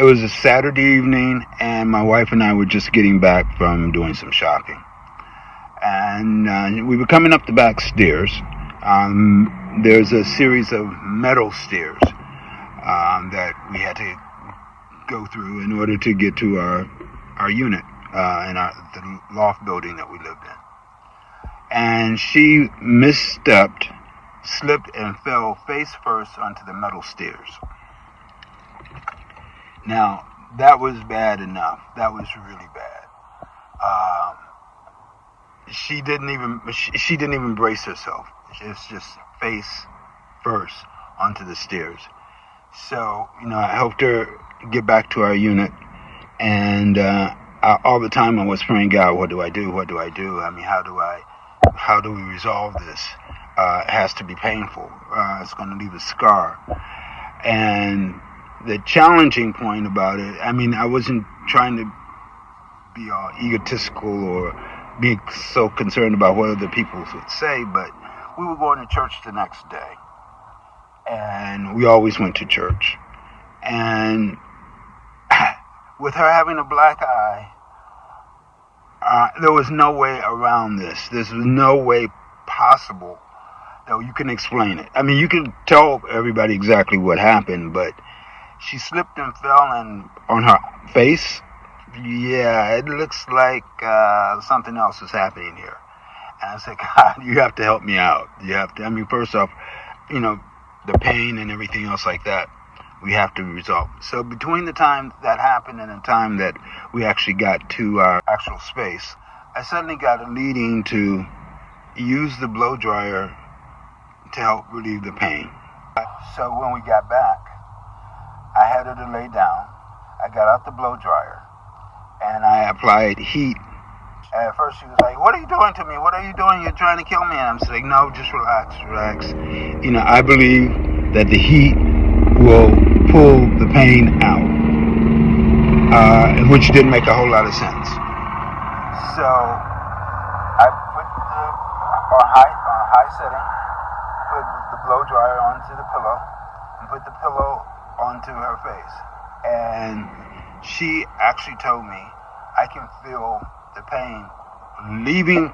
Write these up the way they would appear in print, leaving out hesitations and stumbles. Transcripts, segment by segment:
It was a Saturday evening, and my wife and I were just getting back from doing some shopping. And we were coming up the back stairs. There's a series of metal stairs that we had to go through in order to get to our unit in the loft building that we lived in. And she misstepped, slipped, and fell face first onto the metal stairs. Now, that was bad enough. That was really bad. She didn't even brace herself. It's just face first onto the stairs. So, I helped her get back to our unit, and all the time I was praying, God, what do I do? What do I do? I mean, how do we resolve this? It has to be painful. It's going to leave a scar. And the challenging point about it, I mean, I wasn't trying to be all egotistical or be so concerned about what other people would say, but we were going to church the next day. And we always went to church. And with her having a black eye, there was no way around this. There's no way possible that you can explain it. I mean, you can tell everybody exactly what happened, but she slipped and fell, and on her face, yeah, it looks like something else is happening here. And I said, God, you have to help me out. You have to. I mean, first off, the pain and everything else like that, we have to resolve. So between the time that happened and the time that we actually got to our actual space, I suddenly got a leading to use the blow dryer to help relieve the pain. So when we got back, I had her to lay down. I got out the blow dryer and I applied heat. At first she was like, what are you doing to me? What are you doing? You're trying to kill me. And I'm saying, no, just relax. I believe that the heat will pull the pain out, which didn't make a whole lot of sense. So I put on high setting, put the blow dryer onto the pillow, and put the pillow onto her face. And she actually told me, I can feel the pain leaving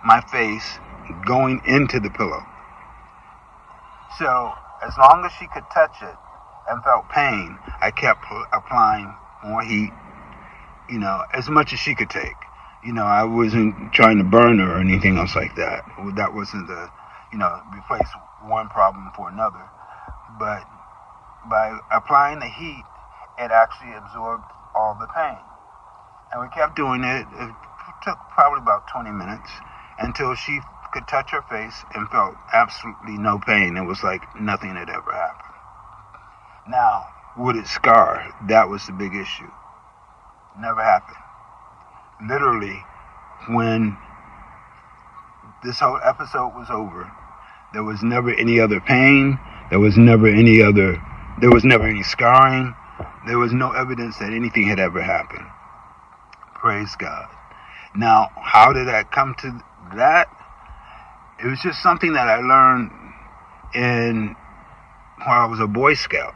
my face, going into the pillow. So as long as she could touch it and felt pain, I kept applying more heat, as much as she could take. I wasn't trying to burn her or anything else like that. That wasn't replace one problem for another. But by applying the heat, it actually absorbed all the pain. And we kept doing it. It took probably about 20 minutes until she could touch her face and felt absolutely no pain. It was like nothing had ever happened. Now, would it scar? That was the big issue. Never happened. Literally, when this whole episode was over, there was never any other pain. There was never any scarring. There was no evidence that anything had ever happened. Praise God. Now, how did I come to that? It was just something that I learned while I was a Boy Scout.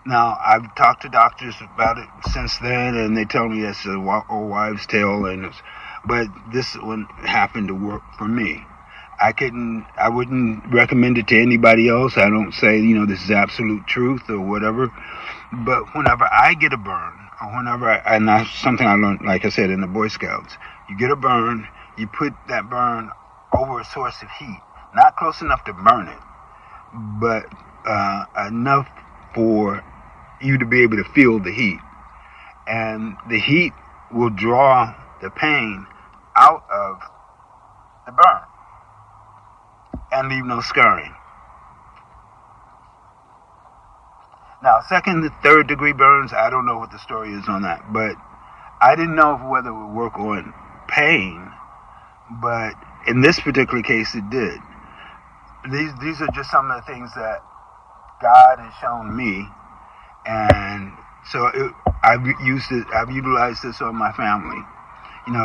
Now, I've talked to doctors about it since then, and they tell me it's an old wives' tale, but this one happened to work for me. I wouldn't recommend it to anybody else. I don't say, this is absolute truth or whatever. But whenever I get a burn, or and that's something I learned, like I said, in the Boy Scouts, you get a burn, you put that burn over a source of heat, not close enough to burn it, but enough for you to be able to feel the heat. And the heat will draw the pain out of the burn and leave no scarring. Now, second to third degree burns, I don't know what the story is on that, but I didn't know whether it would work on pain, but in this particular case it did. These are just some of the things that God has shown me, and so I've utilized this on my family.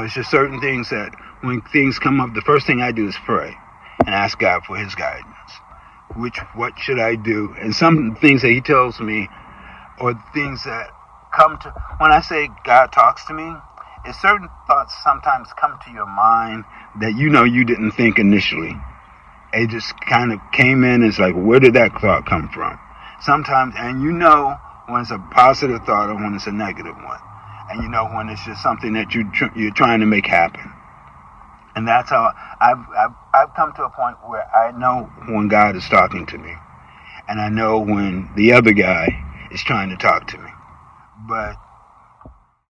It's just certain things that when things come up, the first thing I do is pray and ask God for His guidance. What should I do? And some things that He tells me, or things that come to, when I say God talks to me, is certain thoughts sometimes come to your mind that you know you didn't think initially. It just kind of came in. It's like, where did that thought come from? Sometimes, and you know when it's a positive thought or when it's a negative one. And you know when it's just something that you're trying to make happen. And that's how I've come to a point where I know when God is talking to me. And I know when the other guy is trying to talk to me. But